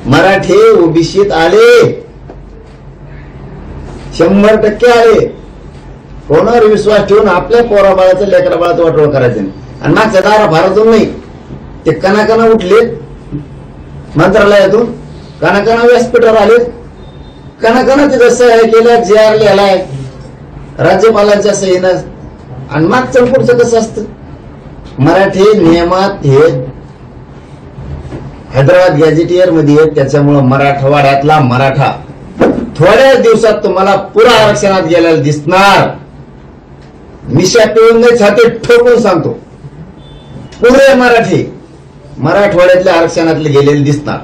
मराठी ओबीसीत आले, 100% आले. कोणावर विश्वास ठेवून आपल्या पोराबाळाचं लेकरा बाळाचं वाटोळ करायचं नाही. आणि मागच्या दारा भारतून नाही, ते कणाकणा उठले मंत्रालयातून, कणाकणा व्यासपीठावर आले, कणाकणा तिथं सह्या केल्या, JR लिहिलाय राज्यपालांच्या सहीनं. आणि मागचं पुढचं कसं असतं? मराठी नियमात हे हैदराबाद गॅझेटियर मध्ये येत, त्याच्यामुळं मराठवाड्यातला मराठा थोड्या दिवसात तुम्हाला पुरा आरक्षणात गेलेला दिसणार. मिशा पिळून नाही, छाती ठोकून सांगतो, पुरे मराठी मराठवाड्यातल्या आरक्षणातले गेलेले दिसणार.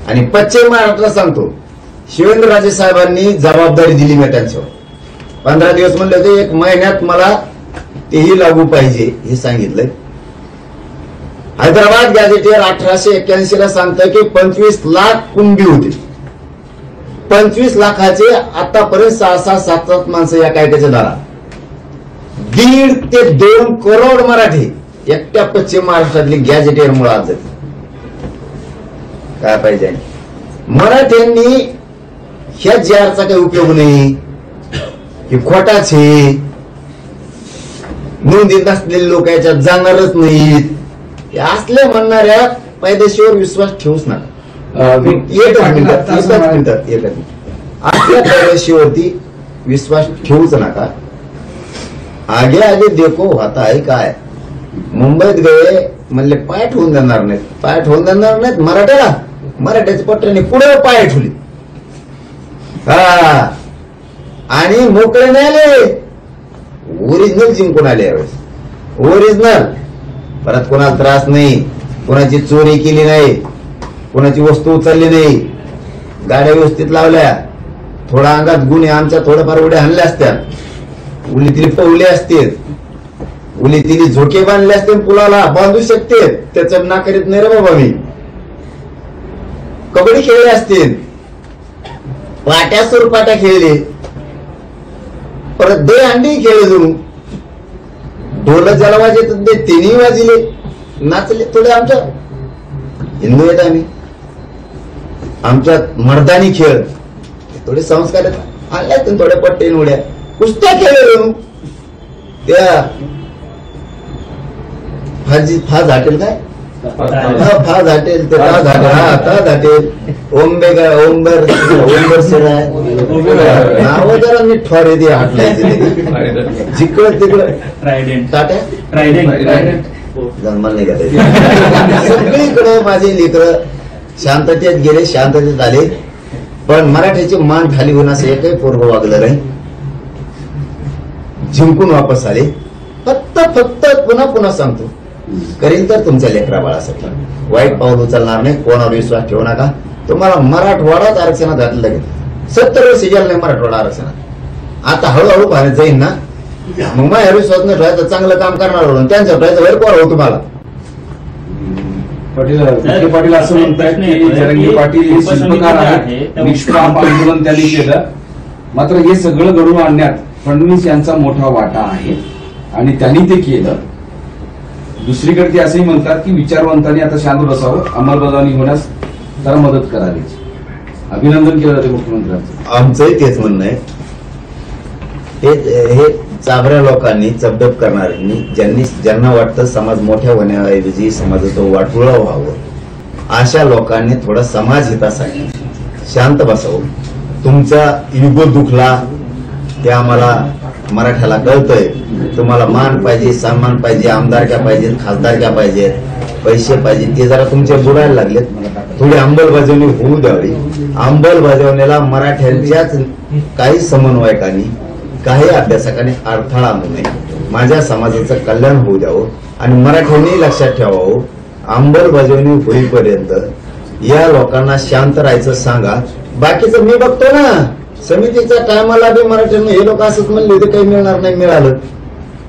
आणि पश्चिम महाराष्ट्राला सांगतो, शिवेंद्रराजे साहेबांनी जबाबदारी दिली मी त्यांच्यावर. 15 दिवस म्हणले होते, 1 महिन्यात मला तेही लागू पाहिजे हे सांगितलंय. हैदराबाद गॅझेटियर 1881 ला सांगतं की 25 लाख कुणबी होते. 25 लाखाचे आतापर्यंत 6-6, 7-7 माणसं या कायद्याच्या दारात. 1.5 ते 2 करोड मराठी एकट्या पश्चिम महाराष्ट्रातली गॅझेटियर मुळे आज जाते. काय पाहिजे? मराठ्यांनी ह्या JRचा काही उपयोग नाही, हे खोटाच आहे, नोंदीत असलेले लोक याच्यात जाणारच नाहीत, हे असले म्हणणाऱ्या पायदेशीवर विश्वास ठेवूच नका. आपल्या पायदेशीवरती विश्वास ठेवूच नका. आगे आगे देखो होता है काय. मुंबईत गए म्हणले पाय ठेवून देणार नाहीत, पाय ठेवून देणार नाहीत मराठ्याला. मराठ्याच्या पट्ट्याने पुढे पाय ठेवले, हा, आणि मोकळे नाही आले. ओरिजिनल जिंकून आले यावेळेस, ओरिजिनल. परत कोणाला त्रास नाही, कोणाची चोरी केली नाही, कोणाची वस्तू उचलली नाही, गाड्या व्यवस्थित लावल्या. थोडा अंगात गुन्हे आमच्या थोडंफार उड्या हाणल्या असत्या, उली तिली पवले असते, उली तिली झोके बांधले असते, पुलाला बांधू शकते, त्याचं ना करीत नाही रे बाबा मी. कबड्डी खेळले असतील, पाट्या सुरपाट्या खेळले, परत दे अंडी खेळले, जणू ढोल ज्याला वाजत ते तिन्ही वाजले, नाचले. थोडे आमच्या हिंदू आहेत आम्ही, आमच्यात मर्दानी खेळ थोडे संस्कार आहेत, आणल्या थोड्या पट्टे उड्या, कुस्त्या खेळले. त्या फाज हॉटेल काय फाज हॉटेल, ते ताज हॉटेल, हा ताज हॉटेल, ओंबर सेना नाव जरा नीट ठोर येते हटलायचे, जिकडं तिकडं जन्माला नाही का. सगळीकडं माझे लेकर शांततेत गेले, शांततेत आले. पण मराठ्याची मान खाली होऊन असं एकही पोरग वागलं नाही. जिंकून वापस आले. फक्त पुन्हा सांगतो, करीन तर तुमच्या लेकरा बाळासाठी वाईट पाऊल उचलणार नाही. कोणावर विश्वास ठेवू नका. तुम्हाला मराठवाडाच आरक्षणात घातलं लागेल. 70 वर्ष गेलं नाही मराठवाडा आरक्षणात. आता हळूहळू पाहण्यात जाईल ना, मग माझ्या विश्वास नाही ठेवायचं, चांगलं काम करणार त्यांच्या ठेवायचं वैर कोण हो तुम्हाला. पाटील असं म्हणतात की जरंगे पाटील हे शिल्पकार आहेत, निष्पाप आंदोलन त्यांनी केलं. मात्र हे सगळं घडवून आणण्यात फडणवीस यांचा मोठा वाटा आहे आणि त्यांनी ते केलं. दुसरीकडे ते असंही म्हणतात की विचारवंतांनी आता शांत बसावं, अंमलबजावणी होण्यास जरा मदत करावी. अभिनंदन केलं जाते मुख्यमंत्र्यांचं. आमचंही तेच म्हणणं आहे. हे चाभऱ्या लोकांनी, चपडप करणाऱ्यांनी, ज्यांना वाटतं समाज मोठ्या होण्याऐवजी समाजाचं वाटोळं व्हावं, अशा लोकांनी थोडा समाज हितासाठी शांत बसावं. तुमचा युगो दुखला ते आम्हाला मराठ्याला कळतंय. तुम्हाला मान पाहिजे, सन्मान पाहिजे, आमदारक्या पाहिजेत, खासदारक्या पाहिजेत, पैसे पाहिजे, ते जरा तुमचे बुडायला लागलेत. थोडी अंमलबजावणी होऊ द्यावी. अंमलबजावणीला मराठ्यांच्याच काही समन्वयकांनी, काही अभ्यासकांनी अडथळा आणू नये. माझ्या समाजाचं कल्याण होऊ द्यावं आणि मराठ्यांनी लक्षात ठेवावं, अंमलबजावणी होईपर्यंत या लोकांना शांत राहायचं सांगा. बाकीचं मी बघतो ना, समितीच्या टायमाला बी मराठ्यांना हे लोक असंच म्हणले होते, काही मिळणार नाही, मिळालं.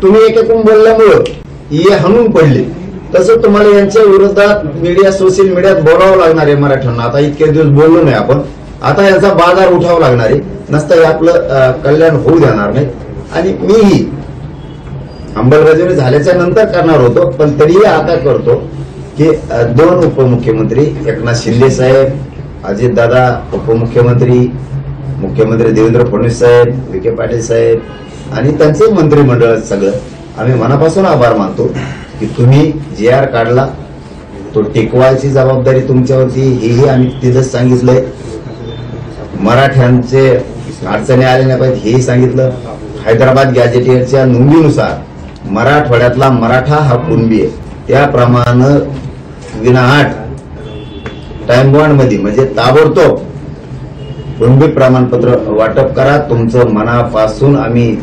तुम्ही एकेकून बोलल्यामुळं हे हाणून पडले, तसं तुम्हाला यांच्या विरोधात मीडिया, सोशल मीडियात बोलावं लागणार आहे मराठ्यांना. आता इतके दिवस बोललो नाही आपण, आता याचा बाजार उठावा लागणार आहे. नसतं हे आपलं कल्याण होऊ देणार नाही. आणि मीही अंमलबजावणी झाल्याच्या नंतर करणार होतो, पण तरीही आता करतो की 2 उपमुख्यमंत्री, एकनाथ शिंदे साहेब, अजितदादा उपमुख्यमंत्री, मुख्यमंत्री देवेंद्र फडणवीस साहेब, विखे पाटील साहेब आणि त्यांचे मंत्रिमंडळ सगळं आम्ही मनापासून आभार मानतो की तुम्ही GR काढला, तो टिकवायची जबाबदारी तुमच्यावरती. हेही आम्ही तिथंच सांगितलंय. मराठ्यांचे अडचणी आले नाही पाहिजे हेही सांगितलं. हैदराबाद गॅजेटियरच्या नोंदीनुसार मराठवाड्यातला मराठा हा कुणबी आहे, त्याप्रमाणे विनाआट टाइम बॉन्ड मध्ये म्हणजे ताबडतोब कुणबी प्रमाणपत्र वाटप करा. तुमचं मनापासून आम्ही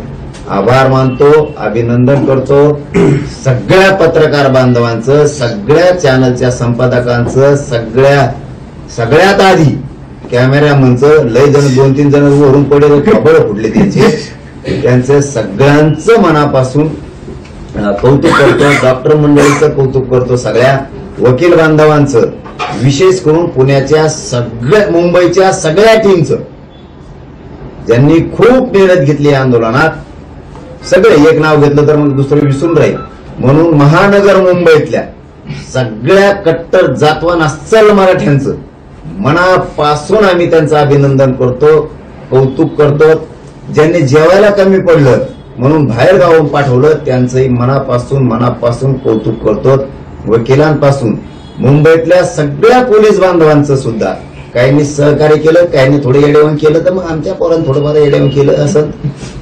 आभार मानतो, अभिनंदन करतो. सगळ्या पत्रकार बांधवांचं, सगळ्या चॅनलच्या संपादकांचं, सगळ्यात आधी कॅमेरामनचं, लय जण 2-3 जण वरून पडले, कपडे फुटले त्यांचे सगळ्यांचं मनापासून कौतुक करतो. डॉक्टर मंडळीचं कौतुक करतो, सगळ्या वकील बांधवांचं, विशेष करून पुण्याच्या मुंबईच्या सगळ्या टीमचं, ज्यांनी खूप मेहनत घेतली या आंदोलनात. सगळे एक नाव घेतलं तर मग दुसरं विसरून राहील, म्हणून महानगर मुंबईतल्या सगळ्या कट्टर जातवान अस्सल मराठ्यांचं मनापासून आम्ही त्यांचं अभिनंदन करतो, कौतुक करतो. ज्यांनी जेवायला कमी पडलं म्हणून बाहेर गावाहून पाठवलं त्यांचंही मनापासून कौतुक करतो. वकिलांपासून मुंबईतल्या सगळ्या पोलीस बांधवांचं सुद्धा, काहींनी सहकार्य केलं, काहींनी थोडं येडेवण केलं, तर मग आमच्या पोरांनी थोडंफार येडेवण केलं असं,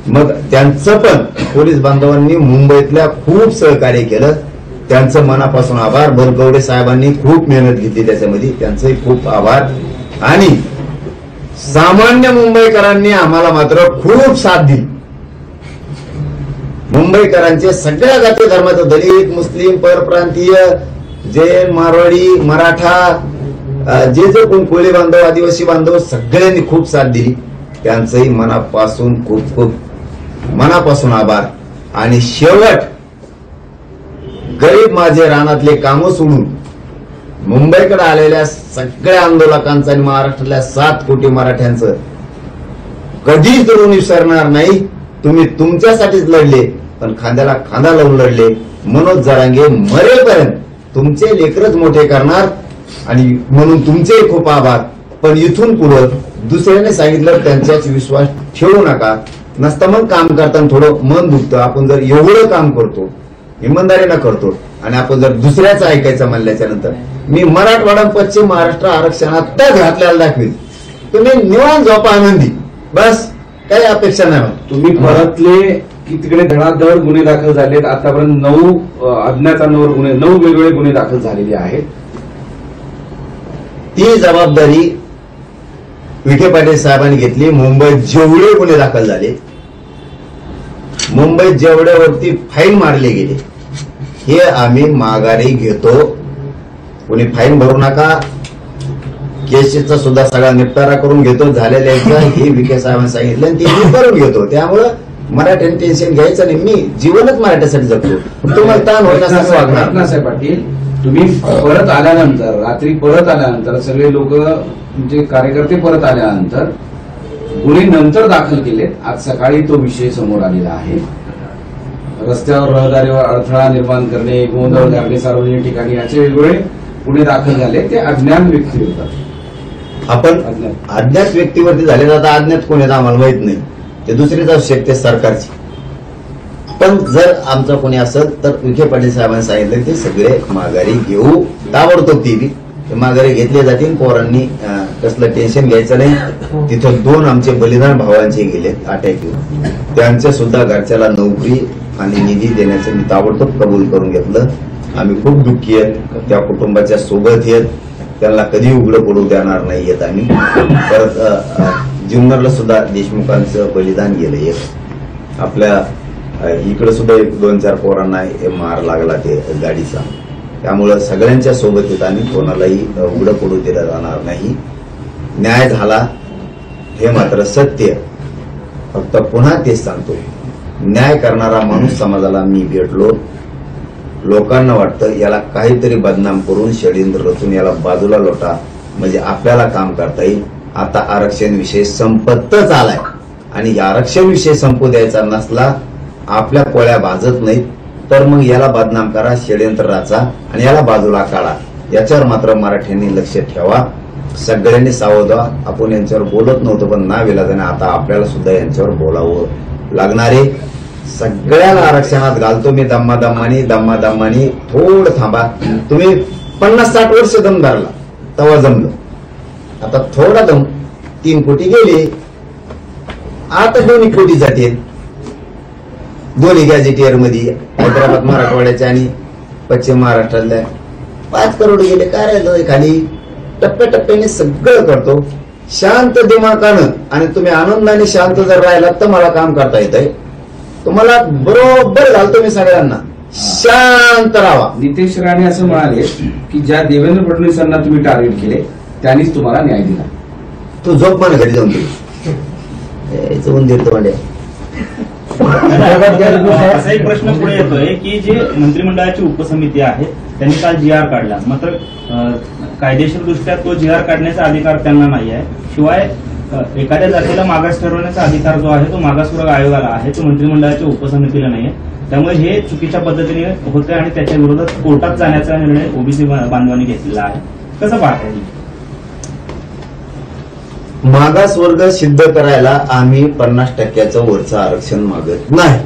मग त्यांचं पण पोलीस बांधवांनी मुंबईतल्या खूप सहकार्य केलं. त्यांचं मनापासून आभार. बलकवडे साहेबांनी खूप मेहनत घेतली त्याच्यामध्ये, त्यांचंही खूप आभार. आणि सामान्य मुंबईकरांनी आम्हाला मात्र खूप साथ दिली. मुंबईकरांचे सगळ्या जाती धर्माचं, दलित, मुस्लिम, परप्रांतीय, जैन, मारवाडी, मराठा, जे कोण कोळी बांधव, आदिवासी बांधव, सगळ्यांनी खूप साथ दिली. त्यांचंही मनापासून आभार. आणि शेवट, गरीब माझे रानातले कामं सोडून मुंबईकडे आलेल्या सगळ्या आंदोलकांचं आणि महाराष्ट्रातल्या 7 कोटी मराठ्यांचं कधीच ऋण विसरणार नाही. तुम्ही तुमच्यासाठीच लढले, पण खांद्याला खांदा लावून लढले. मनोज जरांगे मरेपर्यंत तुमचे लेकरच मोठे करणार, आणि म्हणून तुमचेही खूप आभार. पण इथून पुढे दुसऱ्याने सांगितलं त्यांच्याच विश्वास ठेवू नका. नसतं मग काम करताना थोडं मन दुखतं. आपण जर एवढं काम करतो, इमानदारीनं करतो, आणि आपण जर दुसऱ्याचं ऐकायचं म्हणल्याच्या नंतर, मी मराठवाडा पश्चिम महाराष्ट्र आरक्षणातच घातल्याला दाखवेल. तुम्ही निवांत झोपा आनंदी, बस काही अपेक्षा नाही. तुम्ही परतले की तिकडे धडाधड गुन्हे दाखल झालेत. आतापर्यंत 9 अज्ञातांवर 9 वेगवेगळे गुन्हे दाखल झालेले आहेत. ती जबाबदारी विखे पाटील साहेबांनी घेतली. मुंबईत जेवढे गुन्हे दाखल झाले, मुंबईत जेवढ्यावरती फाईन मारले गेले, हे आम्ही माघारी घेतो. कोणी फाईन भरू नका, केसेसचा सुद्धा सगळा निपटारा करून घेतो. झालेल्या हे विखे साहेबांनी सांगितलं आणि ते मी करून घेतो. त्यामुळं मराठ्यांनी टेन्शन घ्यायचं नाही. मी जीवनच मराठ्यासाठी जगतो. तुम्हाला ताण होत नसताना वागणार. नानासाहेब पाटील, तुम्ही परत आल्यानंतर, रात्री परत आल्यानंतर, सगळे लोक म्हणजे कार्यकर्ते परत आल्यानंतर गुन्हे नंतर दाखल केलेत. आज सकाळी तो विषय समोर आलेला आहे. रस्त्यावर रहदारीवर अडथळा निर्माण करणे, गोंधळ घालणे सार्वजनिक ठिकाणी, असे वेगवेगळे गुन्हे दाखल झाले. ते अज्ञात व्यक्ती होतात. आपण अज्ञात व्यक्तीवरती झाले, आता अज्ञात कोण आहेत आम्हाला माहित नाही, ते दुसरीच असू शकते सरकारची. पण जर आमचं कोणी असेल तर विखे पाटील साहेबांनी सांगितलं ते सगळे माघारी घेऊ ताबडतोब. ते माघारी घेतले जातील. पोरांनी कसलं टेन्शन घ्यायचं नाही. तिथं 2 आमचे बलिदान भावांचे गेले अटॅक येऊन, त्यांच्या सुद्धा घरच्याला नोकरी आणि निधी देण्याचं मी ताबडतोब कबूल करून घेतलं. आम्ही खूप दुःखी आहेत, त्या कुटुंबाच्या सोबत आहेत. त्यांना कधी उघडं पडू देणार नाहीयेत आम्ही. परत जुन्नरला सुद्धा देशमुखांचं बलिदान गेलंय. आपल्या इकडे सुद्धा 2-4 पोरांना मार लागला ते गाडीचा. त्यामुळं सगळ्यांच्या सोबत येत आम्ही, कोणालाही उघडं पडू दिलं जाणार नाही. न्याय झाला हे मात्र सत्य. फक्त पुन्हा तेच सांगतो, न्याय करणारा माणूस समाजाला मी भेटलो. लोकांना वाटतं याला काहीतरी बदनाम करून षडयंत्र रचून याला बाजूला लोटा म्हणजे आपल्याला काम करता येईल. आता आरक्षण विषय संपतच आलाय आणि या आरक्षण विषय संपू द्यायचा नसला, आपल्या पोळ्या भाजत नाहीत तर मग याला बदनाम करा, षडयंत्र रचा आणि याला बाजूला काढा. याच्यावर मात्र मराठ्यांनी लक्ष ठेवा. सगळ्यांनी सावध व्हा. आपण यांच्यावर बोलत नव्हतो पण नाविलाजाने आता आपल्याला सुद्धा यांच्यावर बोलावं लागणार आहे. सगळ्याला आरक्षणात घालतो मी दम्मादम्मानी. थोडं थांबा. तुम्ही 50-60 वर्ष दम धरला तेव्हा जमलं. आता थोडा दम 3 कोटी गेले, आता 2 कोटी जातील. दोन्ही गॅजेटियर मध्ये हैदराबाद मराठवाड्याच्या आणि पश्चिम महाराष्ट्रातल्या 5 करोड गेले. काय राहिलं खाली? टप्प्याटप्प्याने सगळं करतो शांत दिमागानं. आणि तुम्ही आनंदाने शांत जर राहिलात तर मला काम करता येतंय. तुम्हाला बरोबर घालतो मी सगळ्यांना, शांत राहा. नितेश राणे असं म्हणाले की ज्या देवेंद्र फडणवीसांना तुम्ही टार्गेट केले त्यांनीच तुम्हाला न्याय दिला. तू झोप पण घरी जाऊन तुम्ही जाऊन देतो म्हणजे असा एक प्रश्न पुढे येतोय की जे मंत्रिमंडळाची उपसमिती आहे त्यांनी काल जी आर काढला, मात्र कायदेशीर दृष्ट्या तो जी आर काढण्याचा अधिकार त्यांना नाही आहे. शिवाय एखाद्या जातीला मागास ठरवण्याचा अधिकार जो आहे तो मागासवर्ग आयोगाला आहे, तो मंत्रिमंडळाच्या उपसमितीला नाही आहे. त्यामुळे हे चुकीच्या पद्धतीने होते आणि त्याच्या विरोधात कोर्टात जाण्याचा निर्णय ओबीसी बांधवांनी घेतलेला आहे. कसं पाहता येईल? मागासवर्ग सिद्ध करायला आम्ही 50% वरचं आरक्षण मागत नाही.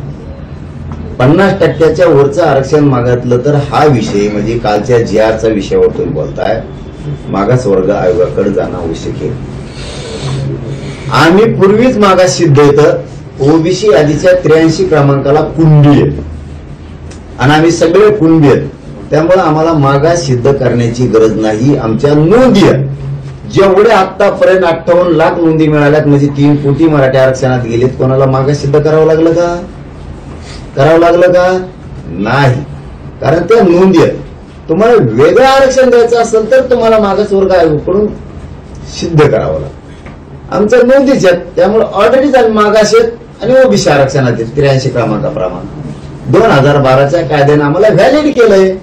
50% वरचं आरक्षण मागितलं तर हा विषय म्हणजे कालच्या जी आरचा विषयावर तुम्ही बोलताय, मागासवर्ग आयोगाकडे जाणं आवश्यक आहे. आम्ही पूर्वीच मागास सिद्ध येतं. ओबीसी आधीच्या 83 क्रमांकाला कुंडी आहे आणि आम्ही सगळे कुंडी आहेत. त्यामुळे आम्हाला मागास सिद्ध करण्याची गरज नाही. आमच्या नोंदी आहेत जेवढे आतापर्यंत 58 लाख नोंदी मिळाल्यात म्हणजे 3 कोटी मराठी आरक्षणात गेलेत. कोणाला मागास सिद्ध करावं लागलं का? नाही, कारण त्या नोंदी आहेत. तुम्हाला वेगळं आरक्षण द्यायचं असेल तर तुम्हाला मागासवर्ग आयोगाकडून सिद्ध करावं लागतं. आमच्या नोंदीच आहेत, त्यामुळे ऑलरेडी आम्ही मागास आहेत आणि ओबीसी आरक्षणात आहेत 83 क्रमांकाप्रमाणे. 2012च्या कायद्याने आम्हाला व्हॅलिड केलंय.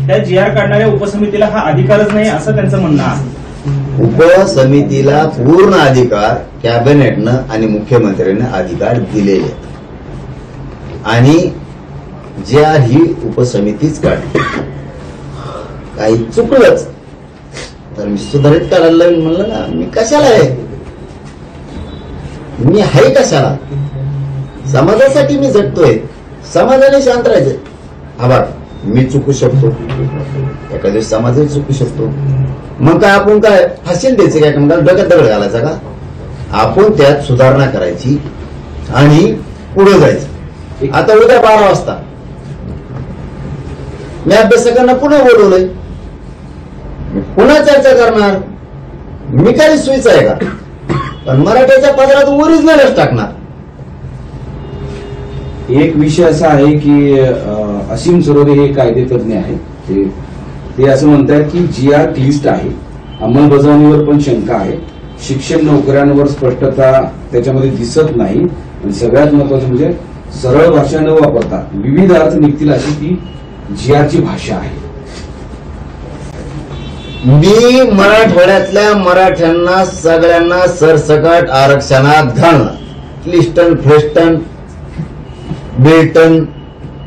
त्या जी आर काढणाऱ्या उपसमितीला हा अधिकारच नाही असं त्यांचं म्हणणं आहे. उपसमितीला पूर्ण अधिकार कॅबिनेटनं आणि मुख्यमंत्र्यांनी अधिकार दिलेले आहेत आणि ज्या ही उपसमितीच काढली. काही चुकलंच तर मी सुधारित करायला लागेल म्हणलं ना. मी कशाला आहे? मी आहे कशाला? समाजासाठी मी झटतोय. समाजाने शांत राहायचं. हा बघ, मी चुकू शकतो, एका दिवस समाजही चुकू शकतो. मग काय आपण काय फाशील द्यायचं काय? डोक्यात दगड घालायचा का? आपण त्यात सुधारणा करायची आणि पुढे जायचं. आता उद्या 12 वाजता मी अभ्यासकांना पुन्हा बोलवलंय. पुन्हा चर्चा करणार. मी काही सुईच आहे का? पण मराठीच्या पदरात ओरिजिनलच टाकणार. एक विषय असा आहे की असीम सरोदे हे कायदेतज्ञ आहेत. ते असं म्हणतात की जी आर क्लिष्ट आहे, अंमलबजावणीवर पण शंका आहे, शिक्षण नोकऱ्यांवर स्पष्टता त्याच्यामध्ये दिसत नाही आणि सगळ्यात महत्वाचं म्हणजे सरळ भाषा न वापरता विविध अर्थ निघतील अशी ती जी आरची भाषा आहे. मी मराठवाड्यातल्या मराठ्यांना सगळ्यांना सरसकट आरक्षणात घालणार. क्लिस्टन फ्लेस्टन बेल्टन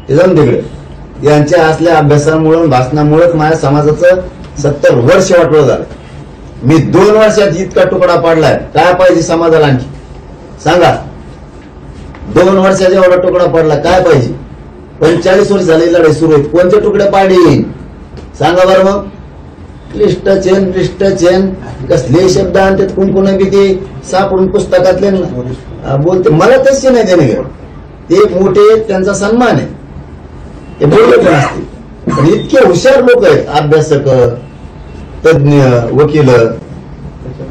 ते जाऊन तिकडे यांच्या असल्या अभ्यासामुळे भाषणामुळे माझ्या समाजाचं 70 वर्ष वाटवलं झालं. मी 2 वर्षात इतका तुकडा पाडलाय. काय पाहिजे समाजाला आणखी सांगा? 2 वर्षात एवढा तुकडा पडला काय पाहिजे? 45 वर्ष झाली लढाई सुरू आहे. कोणते तुकडे पाडीन सांगा बरं? मग क्लिष्ट चेन कसले शब्द आणतात कुणकुण बी ते सापडून पुस्तकातले बोलते. मला तसे नाही देणे घ्या. ते मोठे, त्यांचा सन्मान आहे, ते बोलले पण असते. पण इतके हुशार लोक आहेत, अभ्यासक, तज्ञ, वकील.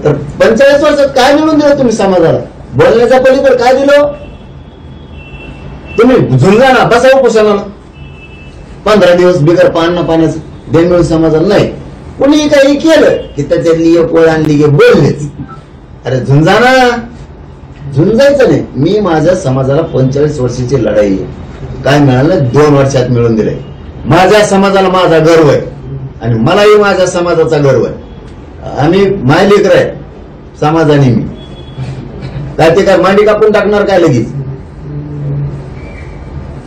तर 45 वर्षात काय मिळून दिलं तुम्ही समाजाला? बोलण्याच्या पलीकडे काय दिलं तुम्ही? झुंजा ना, बसा उपोषणाला 15 दिवस बिगर पाण्याचं देण मिळून समाजाला नाही. कुणी काही केलं की त्याच्यातली एक ओळ आणली की बोललेच. अरे झुंजायचं नाही. मी माझ्या समाजाला 45 वर्षाची लढाई आहे. काय मिळालं 2 वर्षात मिळून दिलंय. माझ्या समाजाला माझा गर्व आहे आणि मलाही माझ्या समाजाचा गर्व आहे. आम्ही मायलेकर आहे समाजाने. मी काय ते काय मांडी कापून टाकणार काय लगेच.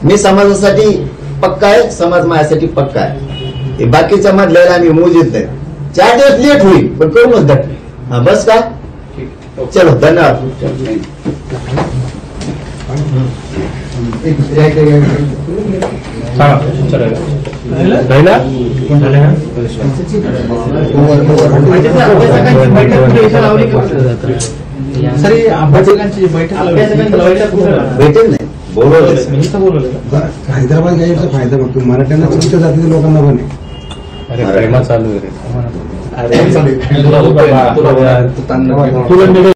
मी समाजासाठी पक्का आहे, समाज माझ्यासाठी पक्का आहे. हे बाकीच्या मधल्याला आम्ही मोजीत नाही. 4 दिवस लेट होईल पण करू मत. हा बस का. चलो धन्यवाद. भेटेल नाही बोलवलं. हैदराबाद गॅजेटचा फायदा बघतो मराठ्यांना, तुमच्या जातीच्या लोकांना पण आहे. चालू आहे.